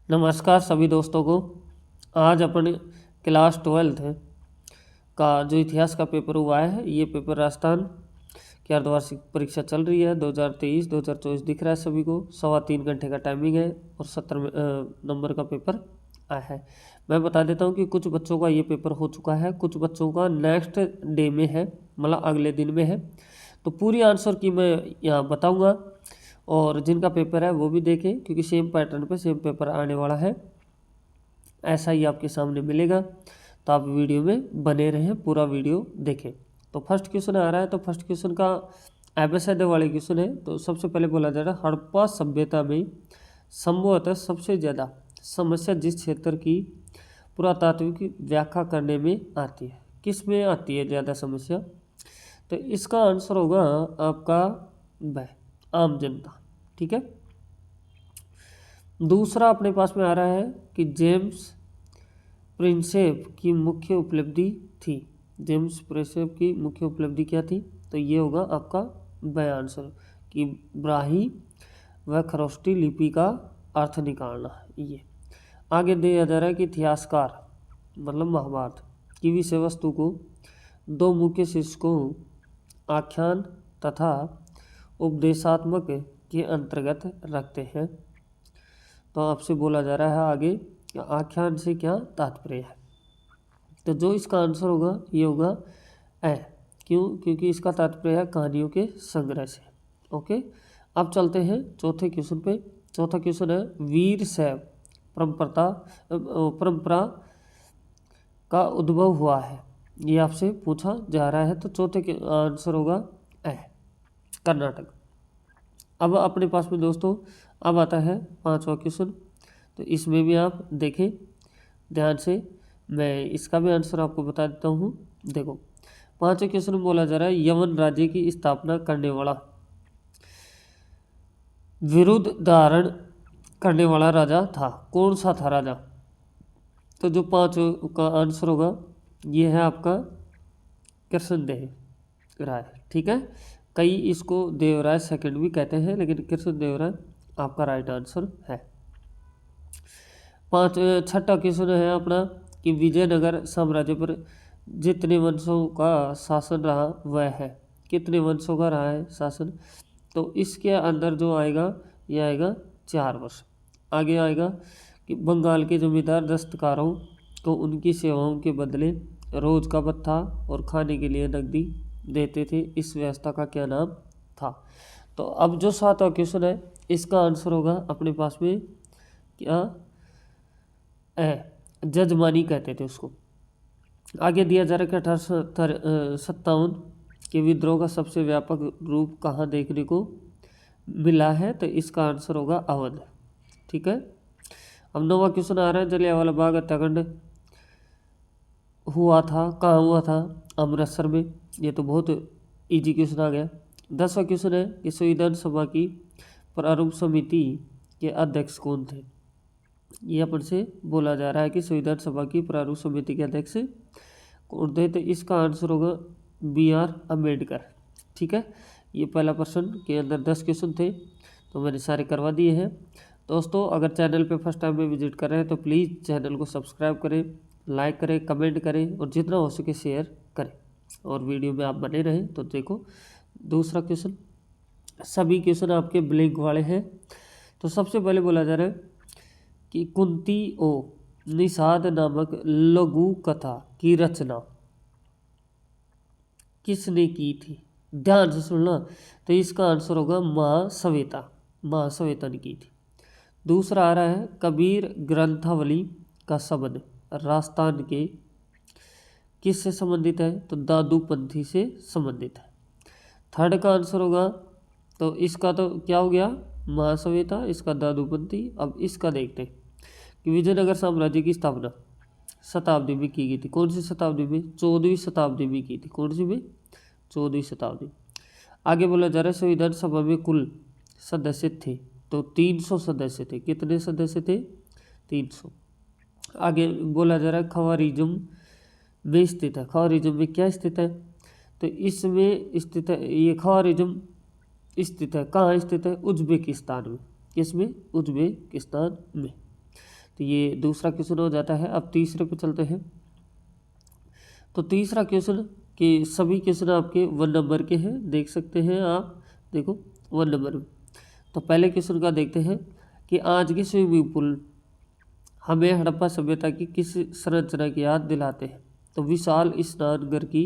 नमस्कार सभी दोस्तों को। आज अपन क्लास 12th का जो इतिहास का पेपर हुआ है, ये पेपर राजस्थान की अर्धवार्षिक परीक्षा चल रही है 2023-2024 दिख रहा है सभी को। 3.25 घंटे का टाइमिंग है और 70 नंबर का पेपर आया है। मैं बता देता हूँ कि कुछ बच्चों का ये पेपर हो चुका है, कुछ बच्चों का नेक्स्ट डे में है, मतलब अगले दिन में है। तो पूरी आंसर की मैं यहाँ बताऊँगा और जिनका पेपर है वो भी देखें, क्योंकि सेम पैटर्न पे सेम पेपर आने वाला है, ऐसा ही आपके सामने मिलेगा। तो आप वीडियो में बने रहें, पूरा वीडियो देखें। तो फर्स्ट क्वेश्चन आ रहा है, तो फर्स्ट क्वेश्चन का एबीसीडी वाले क्वेश्चन है। तो सबसे पहले बोला जा रहा है, हड़प्पा सभ्यता में संभवतः सबसे ज़्यादा समस्या जिस क्षेत्र की पुरातात्विक व्याख्या करने में आती है, किस में आती है ज़्यादा समस्या? तो इसका आंसर होगा आपका वह आम जनता। ठीक है। दूसरा अपने पास में आ रहा है कि जेम्स प्रिंसेप की मुख्य उपलब्धि थी। जेम्स प्रिंसेप की मुख्य उपलब्धि क्या थी? तो ये होगा आपका वह आंसर कि ब्राही व खरोष्टी लिपि का अर्थ निकालना। ये आगे दिया जा रहा है कि इतिहासकार मतलब महाभारत की विषय वस्तु को दो मुख्य शीर्षकों आख्यान तथा उपदेशात्मक के अंतर्गत रखते हैं। तो आपसे बोला जा रहा है आगे कि आख्यान से क्या तात्पर्य है? तो जो इसका आंसर होगा ये होगा ए। क्यों? क्योंकि इसका तात्पर्य है कहानियों के संग्रह से। ओके, अब चलते हैं चौथे क्वेश्चन पे। चौथा क्वेश्चन है वीर शैव परंपरा का उद्भव हुआ है, ये आपसे पूछा जा रहा है। तो चौथे के आंसर होगा ए, कर्नाटक। अब अपने पास में दोस्तों अब आता है पांचवा क्वेश्चन। तो इसमें भी आप देखें ध्यान से, मैं इसका भी आंसर आपको बता देता हूँ। देखो, पांचवें क्वेश्चन में बोला जा रहा है यवन राज्य की स्थापना करने वाला विरुद्ध धारण करने वाला राजा था, कौन सा था राजा? तो जो पांच का आंसर होगा ये है आपका कृष्णदेव राय। ठीक है, कई इसको देवराय सेकंड भी कहते हैं, लेकिन कृष्णदेव राय आपका राइट आंसर है। छठा क्वेश्चन है अपना कि विजयनगर साम्राज्य पर जितने वंशों का शासन रहा वह है, कितने वंशों का रहा है शासन? तो इसके अंदर जो आएगा ये आएगा 4 वर्ष। आगे आएगा कि बंगाल के जमींदार दस्तकारों को उनकी सेवाओं के बदले रोज का भत्ता और खाने के लिए नकदी देते थे, इस व्यवस्था का क्या नाम था? तो अब जो 7वां क्वेश्चन है इसका आंसर होगा अपने पास में क्या जजमानी कहते थे उसको। आगे दिया जा रहा है कि 1857 के विद्रोह का सबसे व्यापक रूप कहाँ देखने को मिला है? तो इसका आंसर होगा अवध। ठीक है। अब 9वां क्वेश्चन आ रहा है जलियांवाला बाग हत्याकांड हुआ था, कहाँ हुआ था? अमृतसर में। ये तो बहुत इजी क्वेश्चन आ गया। 10वां क्वेश्चन है कि संविधान सभा की प्रारूप समिति के अध्यक्ष कौन थे? ये अपन से बोला जा रहा है कि संविधान सभा की प्रारूप समिति के अध्यक्ष कौन थे? तो इसका आंसर होगा BR अम्बेडकर। ठीक है, ये पहला प्रश्न के अंदर 10 क्वेश्चन थे, तो मैंने सारे करवा दिए हैं। दोस्तों अगर चैनल पे फर्स्ट टाइम में विजिट कर रहे हैं तो प्लीज़ चैनल को सब्सक्राइब करें, लाइक करें, कमेंट करें और जितना हो सके शेयर करें और वीडियो में आप बने रहें। तो देखो दूसरा क्वेश्चन, सभी क्वेश्चन आपके ब्लैंक वाले हैं। तो सबसे पहले बोला जा रहा है कि कुंती ओ निषाद नामक लघु कथा की रचना किसने की थी? ध्यान से सुनना। तो इसका आंसर होगा महाश्वेता, महाश्वेता ने की थी। दूसरा आ रहा है कबीर ग्रंथावली का शब्द राजस्थान के किससे संबंधित है? तो दादूपंथी से संबंधित है। थर्ड का आंसर होगा, तो इसका तो क्या हो गया महाश्वेता, इसका दादूपंथी। अब इसका देखते हैं कि विजयनगर साम्राज्य की स्थापना शताब्दी में की गई थी, कौन सी शताब्दी में? 14वीं शताब्दी में की थी। कौन सी में? 14वीं शताब्दी। आगे बोला जा रहा है संविधान सभा में कुल सदस्य थे, तो 300 सदस्य थे। कितने सदस्य थे? 300। आगे बोला जा रहा है खवारिज्म में स्थित है, खवारिज्म में क्या स्थित है? तो इसमें स्थित है, ये खवारिज्म स्थित है कहाँ स्थित है? उज्बेकिस्तान में। किसमें? उज्बेकिस्तान में। तो ये दूसरा क्वेश्चन हो जाता है। अब तीसरे पे चलते हैं। तो तीसरा क्वेश्चन कि सभी क्वेश्चन आपके 1 नंबर के हैं, देख सकते हैं आप, देखो 1 नंबर में। तो पहले क्वेश्चन का देखते हैं कि आज के स्विमिंग पूल हमें हड़प्पा सभ्यता की किस संरचना की याद दिलाते हैं? तो विशाल स्नानघर की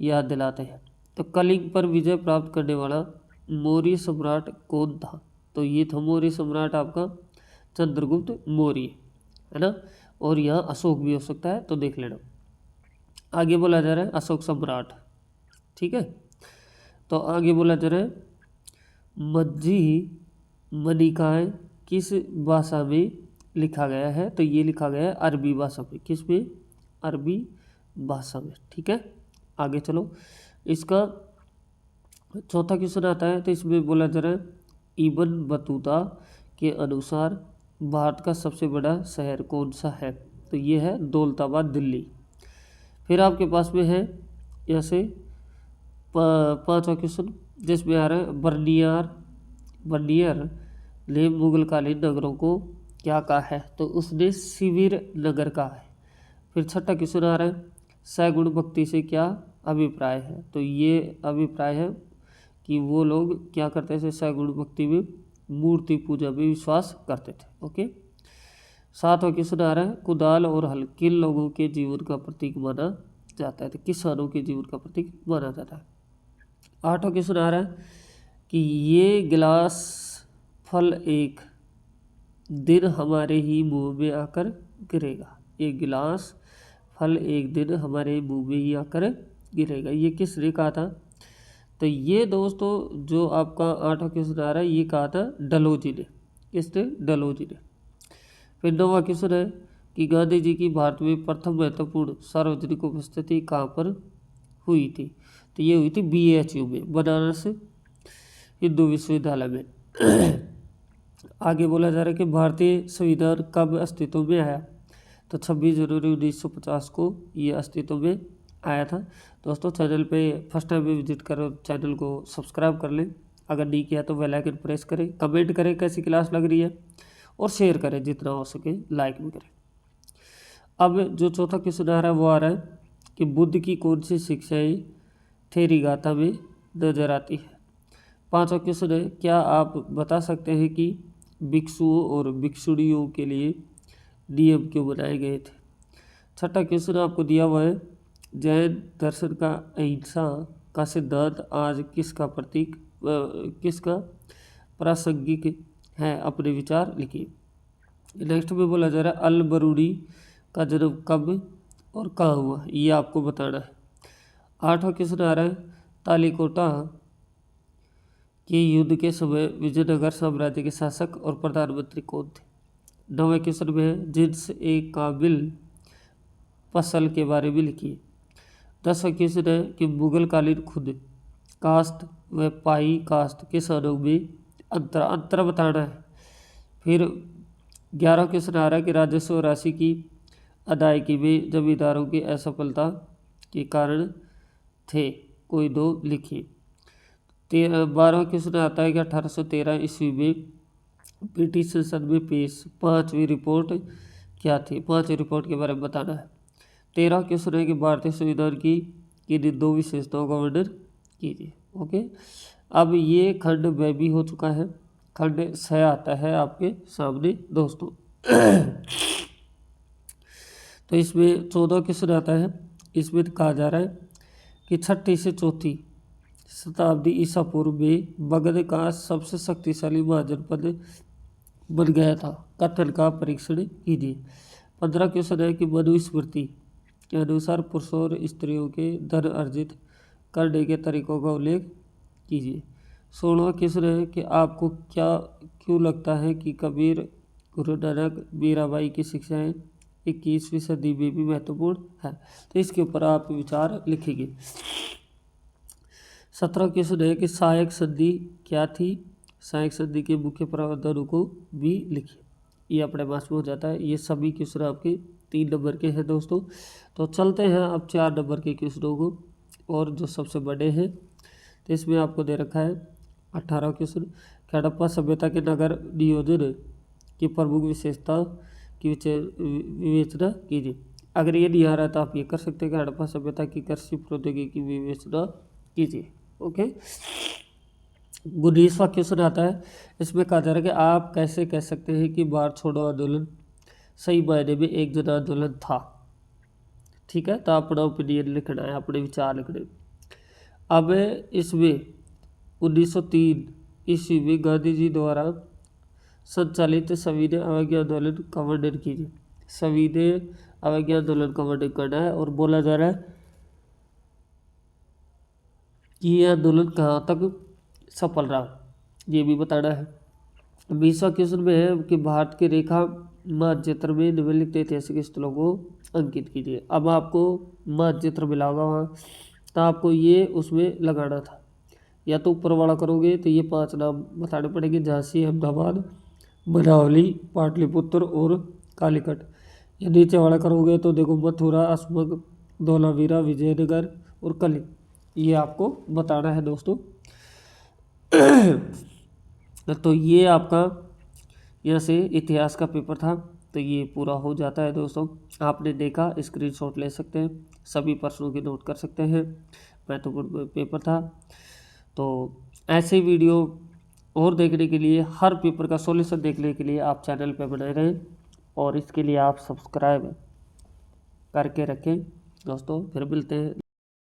याद दिलाते हैं। तो कलिंग पर विजय प्राप्त करने वाला मौर्य सम्राट कौन था? तो ये था मौर्य सम्राट आपका चंद्रगुप्त मौर्य, है ना। और यहाँ अशोक भी हो सकता है, तो देख लेना। आगे बोला जा रहा है अशोक सम्राट, ठीक है। तो आगे बोला जा रहा है मज्जी मनिकाय किस भाषा में लिखा गया है? तो ये लिखा गया है अरबी भाषा में। किस में? अरबी भाषा में, ठीक है। आगे चलो, इसका चौथा क्वेश्चन आता है। तो इसमें बोला जा रहा है इब्न बतूता के अनुसार भारत का सबसे बड़ा शहर कौन सा है? तो ये है दौलताबाद, दिल्ली। फिर आपके पास में है यहाँ से पांचवा क्वेश्चन, जिसमें आ रहा है बर्नियर ने मुगलकालीन नगरों को क्या कहा है? तो उसने शिविर नगर कहा है। फिर छठा क्वेश्चन आ रहा है सगुण भक्ति से क्या अभिप्राय है? तो ये अभिप्राय है कि वो लोग क्या करते थे, सगुण भक्ति में मूर्ति पूजा में विश्वास करते थे। ओके। सातवां क्वेश्चन आ रहा है कुदाल और हल किन लोगों के जीवन का प्रतीक माना जाता है? तो किसानों के जीवन का प्रतीक माना जाता है। आठवां क्वेश्चन आ रहा है कि ये गिलास फल एक दिन हमारे ही मुंह में आकर गिरेगा। ये गिलास फल एक दिन हमारे मुंह में ही आकर गिरेगा, ये किसने कहा था? तो ये दोस्तों जो आपका आठवां क्वेश्चन आ रहा है ये कहा था डलहौजी ने। किसने? डलहौजी ने। फिर नौवां क्वेश्चन है कि गांधी जी की भारत में प्रथम महत्वपूर्ण सार्वजनिक उपस्थिति कहाँ पर हुई थी? तो ये हुई थी BHU में, बनारस हिंदू विश्वविद्यालय में। आगे बोला जा रहा है कि भारतीय संविधान कब अस्तित्व में आया? तो 26 जनवरी 1950 को ये अस्तित्व में आया था। दोस्तों चैनल पे फर्स्ट टाइम में विजिट करो, चैनल को सब्सक्राइब कर लें, अगर नहीं किया तो बेल आइकन प्रेस करें, कमेंट करें कैसी क्लास लग रही है, और शेयर करें जितना हो सके, लाइक भी करें। अब जो चौथा क्वेश्चन आ रहा है वो आ रहा है कि बुद्ध की कौन सी शिक्षाएँ थेरी गाथा में नजर आती है? पांचवा क्वेश्चन है क्या आप बता सकते हैं कि भिक्षुओं और भिक्षुणियों के लिए नियम क्यों बनाए गए थे? छठा क्वेश्चन आपको दिया हुआ है जैन दर्शन का अहिंसा का सिद्धांत आज किसका प्रतीक किसका प्रासंगिक है? अपने विचार लिखिए। नेक्स्ट में बोला जा रहा है अल बरूनी का जन्म कब और कहाँ हुआ? ये आपको बताना है। आठवां क्वेश्चन आ रहा है तालीकोटा के युद्ध के समय विजयनगर साम्राज्य के शासक और प्रधानमंत्री कौन थे? नौवें क्वेश्चन में है जिन्स एक काबिल फसल के बारे में लिखिए। 10वां क्वेश्चन है कि मुगलकालीन खुद कास्ट व पाई कास्ट किसानों में अंतर बताना है। फिर 11वां क्वेश्चन आ रहा है कि राजस्व राशि की अदायगी में जमींदारों की असफलता के कारण थे, कोई दो लिखिए। 12वां क्वेश्चन आता है कि 1813 ईस्वी में ब्रिटिश संसद में पेश 5वीं रिपोर्ट क्या थी? 5वीं रिपोर्ट के बारे में बताना है। 13वां क्वेश्चन है कि भारतीय संविधान की किन दो विशेषताओं का वर्णन कीजिए। ओके। अब ये खंड में भी हो चुका है, खंड 6 आता है आपके सामने दोस्तों। तो इसमें 14वां क्वेश्चन आता है, इसमें कहा जा रहा है कि 6ठी से 4ठी शताब्दी ईसा पूर्व में मगध का सबसे शक्तिशाली महाजनपद बन गया था, कथन का परीक्षण कीजिए। 15वां क्वेश्चन है कि मनुस्मृति के अनुसार पुरुषों और स्त्रियों के धन अर्जित करने के तरीकों का उल्लेख कीजिए। 16वां क्वेश्चन है कि आपको क्यों लगता है कि कबीर, गुरु नानक, मीराबाई की शिक्षाएं 21वीं सदी में भी महत्वपूर्ण है? तो इसके ऊपर आप विचार लिखेंगे। 17वां क्वेश्चन है कि सहायक संधि क्या थी? सहायक संधि के मुख्य प्रावधानों को भी लिखिए। ये अपने पास में हो जाता है। ये सभी क्वेश्चन आपके 3 नंबर के हैं दोस्तों। तो चलते हैं अब 4 नंबर के क्वेश्चनों को, और जो सबसे बड़े हैं। तो इसमें आपको दे रखा है 18वां क्वेश्चन, हड़प्पा सभ्यता के नगर नियोजन की प्रमुख विशेषता की विवेचना कीजिए। अगर ये नहीं आ रहा है तो आप ये कर सकते हैं कि हड़प्पा सभ्यता की कृषि प्रौद्योगिकी की विवेचना कीजिए। ओके, 19वां क्वेश्चन आता है, इसमें कहा जा रहा है कि आप कैसे कह सकते हैं कि भारत छोड़ो आंदोलन सही मायने में एक जन आंदोलन था। ठीक है, तो अपना ओपिनियन लिखना है, अपने विचार लिखने। अब इसमें 1903 ईस्वी में गांधी जी द्वारा संचालित सविनय अवज्ञा आंदोलन का वर्णन कीजिए। सविनय अवज्ञा आंदोलन का वर्णन करना है और बोला जा रहा है कि यह आंदोलन कहाँ तक सफल रहा, ये भी बताना है। 20वां क्वेश्चन में है कि भारत के रेखा मानचित्र में निम्नलिखित ऐतिहासिक स्थलों को अंकित कीजिए। अब आपको मानचित्र मिला होगा वहाँ, तो आपको ये उसमें लगाना था। या तो ऊपर वाला करोगे तो ये 5 नाम बताने पड़ेंगे, झांसी, अहमदाबाद, मनावली, पाटलिपुत्र और कालीकट। या नीचे वाला करोगे तो देखो मथुरा, असमग, धौलावीरा, विजयनगर और कली, ये आपको बताना है दोस्तों। तो ये आपका यहाँ से इतिहास का पेपर था, तो ये पूरा हो जाता है दोस्तों। आपने देखा, स्क्रीनशॉट ले सकते हैं, सभी प्रश्नों की नोट कर सकते हैं, महत्वपूर्ण पेपर था। तो ऐसे वीडियो और देखने के लिए, हर पेपर का सॉल्यूशन देखने के लिए आप चैनल पर बने रहें और इसके लिए आप सब्सक्राइब करके रखें दोस्तों। फिर मिलते हैं।